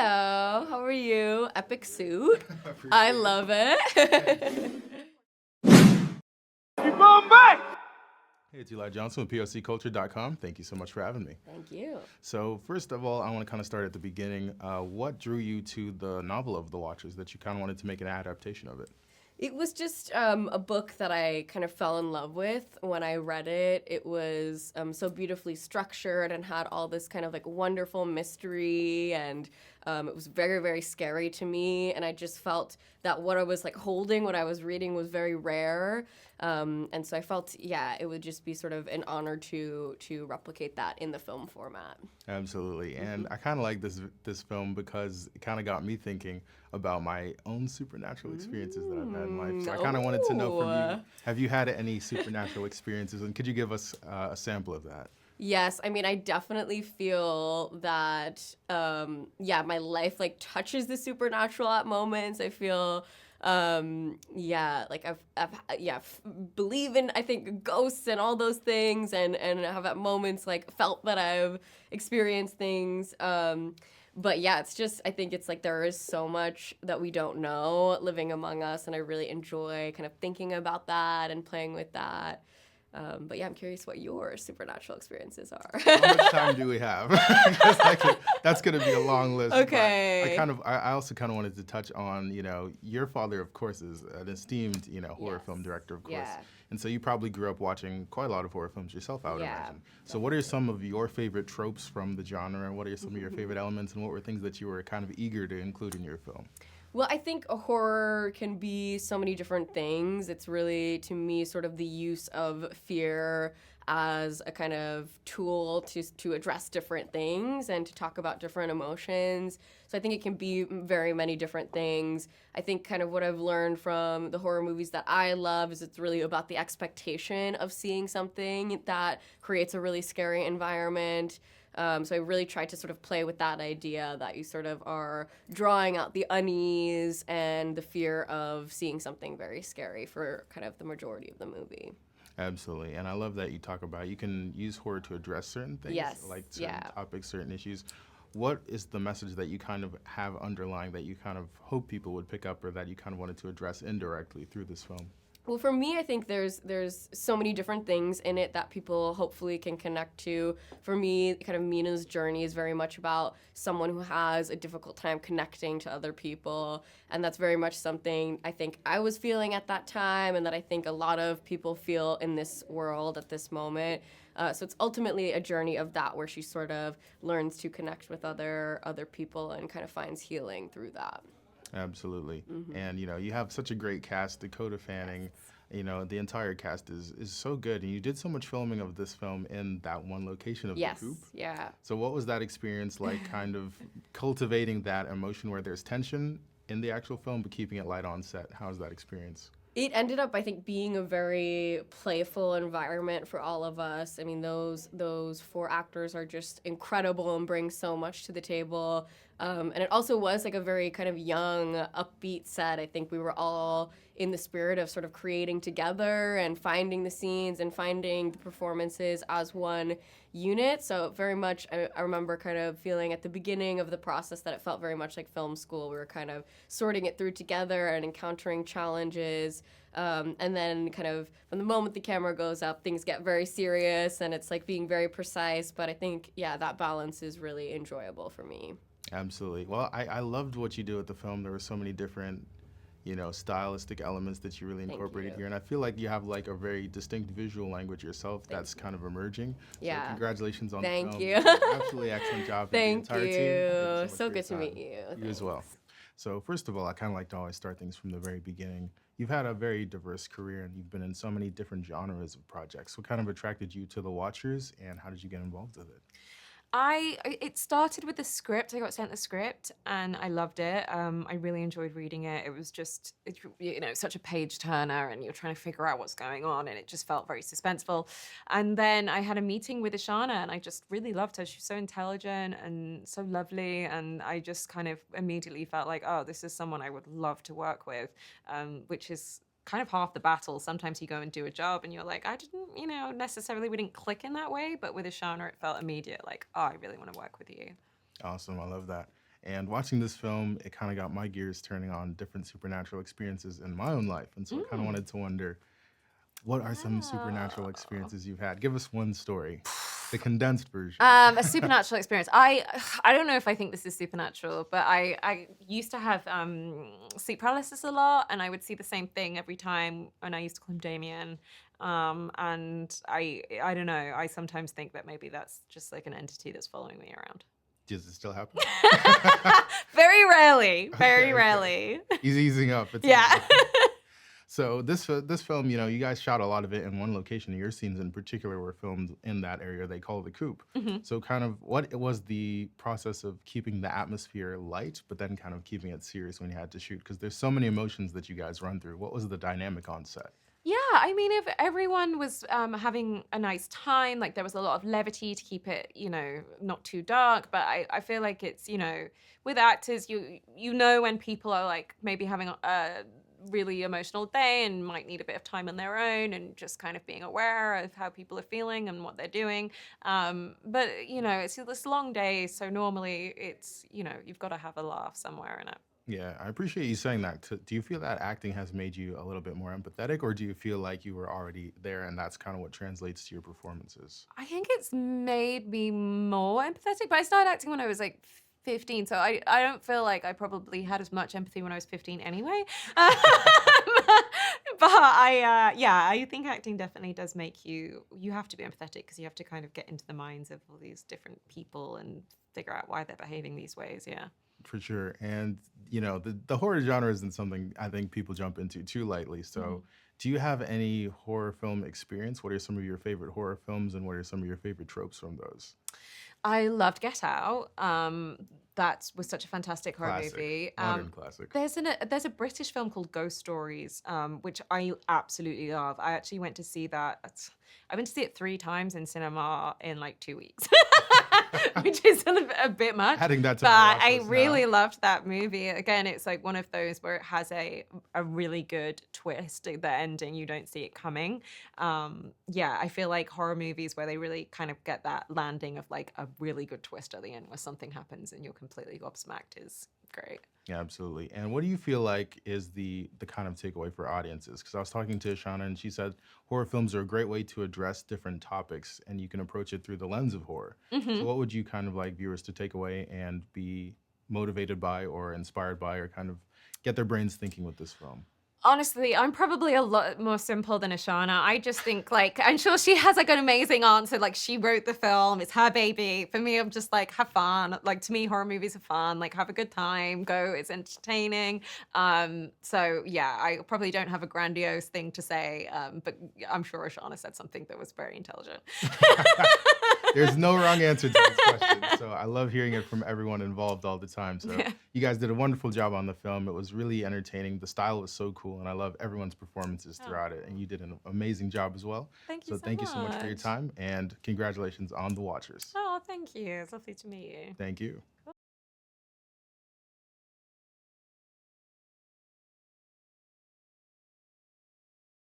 Hello, how are you? Epic suit. I love it. Hey, it's Eli Johnson with POCculture.com. Thank you so much for having me. Thank you. So first of all, I want to kind of start at the beginning. What drew you to the novel of The Watchers that you kind of wanted to make an adaptation of it? It was just a book that I kind of fell in love with when I read it. It was so beautifully structured and had all this kind of like wonderful mystery, and it was very, very scary to me. And I just felt that what I was like holding, what I was reading, was very rare. And so I felt, it would just be sort of an honor to replicate that in the film format. Absolutely, and I kind of like this film because it kind of got me thinking about my own supernatural experiences that I've had in life. So I kind of wanted to know from you, have you had any supernatural experiences, and could you give us a sample of that? Yes, I mean, I definitely feel that, my life like touches the supernatural at moments. I feel, like believe in, I think, ghosts and all those things, and have at moments like felt that I've experienced things. But yeah, it's just, I think it's like there is so much that we don't know living among us, and I really enjoy kind of thinking about that and playing with that. But yeah, I'm curious what your supernatural experiences are. How much time do we have? That's going to be a long list. Okay. I also kind of wanted to touch on, your father, of course, is an esteemed, horror film director, of course. Yeah. And so you probably grew up watching quite a lot of horror films yourself, I would imagine. So what are some of your favorite tropes from the genre, and what are some of your favorite elements, and what were things that you were kind of eager to include in your film? Well, I think a horror can be so many different things. It's really, to me, sort of the use of fear as a kind of tool to address different things and to talk about different emotions. So I think it can be very many different things. I think kind of what I've learned from the horror movies that I love is it's really about the expectation of seeing something that creates a really scary environment. So I really tried to sort of play with that idea that you sort of are drawing out the unease and the fear of seeing something very scary for kind of the majority of the movie. Absolutely, and I love that you talk about you can use horror to address certain things, like certain topics, certain issues. What is the message that you kind of have underlying that you kind of hope people would pick up, or that you kind of wanted to address indirectly through this film? Well, for me, I think there's so many different things in it that people hopefully can connect to. For me, kind of Mina's journey is very much about someone who has a difficult time connecting to other people, and that's very much something I think I was feeling at that time, and that I think a lot of people feel in this world at this moment. So it's ultimately a journey of that, where she sort of learns to connect with other people and kind of finds healing through that. Absolutely. Mm-hmm. And, you have such a great cast. Dakota Fanning, the entire cast is so good. And you did so much filming of this film in that one location of the coop. Yeah. So what was that experience like, kind of cultivating that emotion where there's tension in the actual film, but keeping it light on set? How was that experience? It ended up, I think, being a very playful environment for all of us. I mean, those four actors are just incredible and bring so much to the table. And it also was like a very kind of young, upbeat set. I think we were all in the spirit of sort of creating together and finding the scenes and finding the performances as one unit. So very much, I remember kind of feeling at the beginning of the process that it felt very much like film school. We were kind of sorting it through together and encountering challenges. And then kind of from the moment the camera goes up, things get very serious, and it's like being very precise. But I think, that balance is really enjoyable for me. Absolutely. Well, I loved what you do with the film. There were so many different, stylistic elements that you really incorporated here. And I feel like you have like a very distinct visual language yourself that's kind of emerging. Yeah. So congratulations on the film. Thank you. Absolutely excellent job. Thank the entire you. Team. So good to meet you. You as well. So first of all, I kind of like to always start things from the very beginning. You've had a very diverse career, and you've been in so many different genres of projects. What kind of attracted you to The Watchers, and how did you get involved with it? It started with the script. I got sent the script and I loved it. I really enjoyed reading it. It was just, such a page turner, and you're trying to figure out what's going on, and it just felt very suspenseful. And then I had a meeting with Ishana, and I just really loved her. She's so intelligent and so lovely, and I just kind of immediately felt like, oh, this is someone I would love to work with, which is kind of half the battle. Sometimes you go and do a job and you're like, I didn't, necessarily, we didn't click in that way. But with Ishana, it felt immediate, like, oh, I really want to work with you. Awesome. I love that. And watching this film, it kind of got my gears turning on different supernatural experiences in my own life. And so I kind of wanted to wonder, what are some supernatural experiences you've had? Give us one story, the condensed version. A supernatural experience. I don't know if I think this is supernatural, but I used to have sleep paralysis a lot, and I would see the same thing every time, and I used to call him Damien. And I don't know. I sometimes think that maybe that's just like an entity that's following me around. Does it still happen? Very rarely. Very Okay. rarely. He's easing up. It's Yeah. So this film, you guys shot a lot of it in one location. Your scenes in particular were filmed in that area they call the Coop. So kind of what was the process of keeping the atmosphere light, but then kind of keeping it serious when you had to shoot? Because there's so many emotions that you guys run through. What was the dynamic on set? Yeah, I mean, if everyone was having a nice time, like there was a lot of levity to keep it, not too dark. But I feel like it's, with actors, you know when people are like maybe having a really emotional day and might need a bit of time on their own and just kind of being aware of how people are feeling and what they're doing. But, it's this long day. So normally it's, you've got to have a laugh somewhere in it. Yeah, I appreciate you saying that. Do you feel that acting has made you a little bit more empathetic, or do you feel like you were already there and that's kind of what translates to your performances? I think it's made me more empathetic, but I started acting when I was like 15, so I don't feel like I probably had as much empathy when I was 15 anyway. But I think acting definitely does make you have to be empathetic because you have to kind of get into the minds of all these different people and figure out why they're behaving these ways, yeah. For sure. And, the horror genre isn't something I think people jump into too lightly. So do you have any horror film experience? What are some of your favorite horror films and what are some of your favorite tropes from those? I loved Get Out. That was such a fantastic horror Classic. movie. Modern classic. There's a British film called Ghost Stories, which I absolutely love. I actually went to see that. I went to see it 3 times in cinema in like 2 weeks, which is a bit much. Adding that to but my watch I list really now. loved that movie. Again, it's like one of those where it has a really good twist at the ending. You don't see it coming. I feel like horror movies where they really kind of get that landing of like a really good twist at the end where something happens and you're completely gobsmacked is great. Yeah, absolutely. And what do you feel like is the kind of takeaway for audiences? Because I was talking to Ishana and she said horror films are a great way to address different topics and you can approach it through the lens of horror. So what would you kind of like viewers to take away and be motivated by or inspired by or kind of get their brains thinking with this film? Honestly, I'm probably a lot more simple than Ishana. I just think I'm sure she has like an amazing answer. Like she wrote the film, it's her baby. For me, I'm just like, have fun. Like to me, horror movies are fun. Like have a good time, go, it's entertaining. I probably don't have a grandiose thing to say, but I'm sure Ishana said something that was very intelligent. There's no wrong answer to this question. So I love hearing it from everyone involved all the time. So you guys did a wonderful job on the film. It was really entertaining. The style was so cool, and I love everyone's performances throughout it. And you did an amazing job as well. Thank you so thank you so much for your much. time, and congratulations on The Watchers. Oh, thank you. It's lovely to meet you. Thank you.